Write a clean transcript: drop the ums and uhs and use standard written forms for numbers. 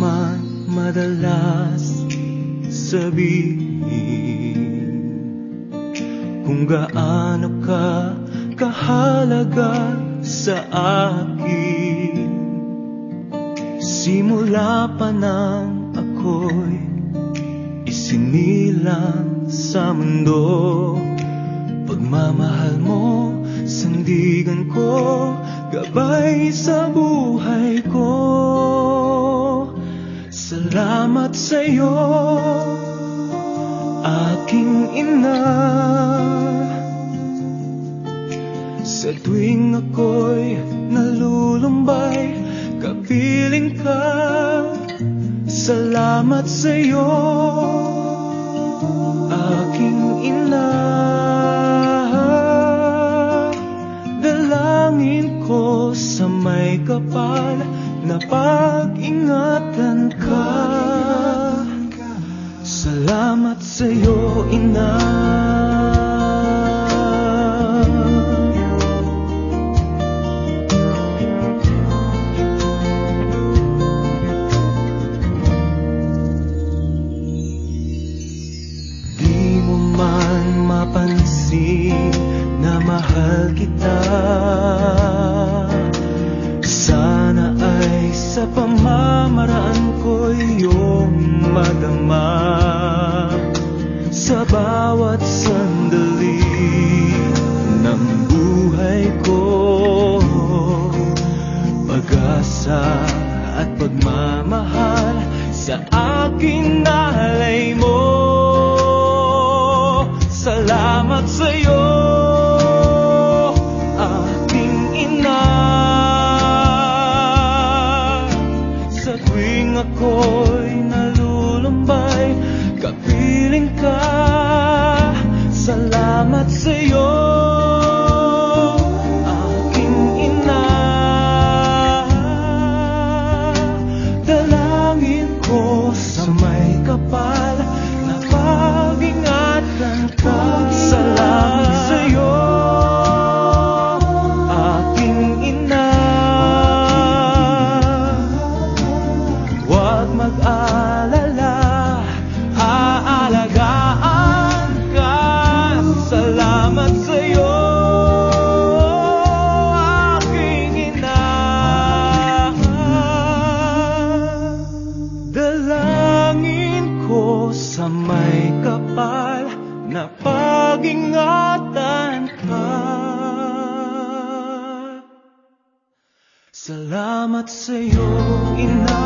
man madalas sabihin kung gaano ka kahalaga sa akin. Simula pa nang ako'y isinilang sa mundo, pagmamahal mo, sandigan ko, gabay sa buhay ko. Salamat sa'yo, aking ina. Sa tuwing ako'y nalulumbay, kapiling ka. Salamat sa'yo, aking ina. Dalangin ko sa may kapal na pag-ingatan ka. Salamat sa'yo, ina. Mapansin na mahal kita, sana ay sa pamamaraan ko iyong madama. Sa bawat sandali ng buhay ko, pag-asa at pagmamahal sa akin nalay mo. Salamat sa'yo, aking ina. Sa tuwing ako'y nalulumbay, kapiling ka. Salamat sa'yo, aking ina. Dalangin ko sa may kapal na pag-ingatan ka. Salamat sa'yo, aking ina. Huwag mag-alala, aalagaan ka. Salamat sa'yo, aking ina. Dalangin ko sa may kapal na pag-ingatan ka. Salamat sa'yo, ina.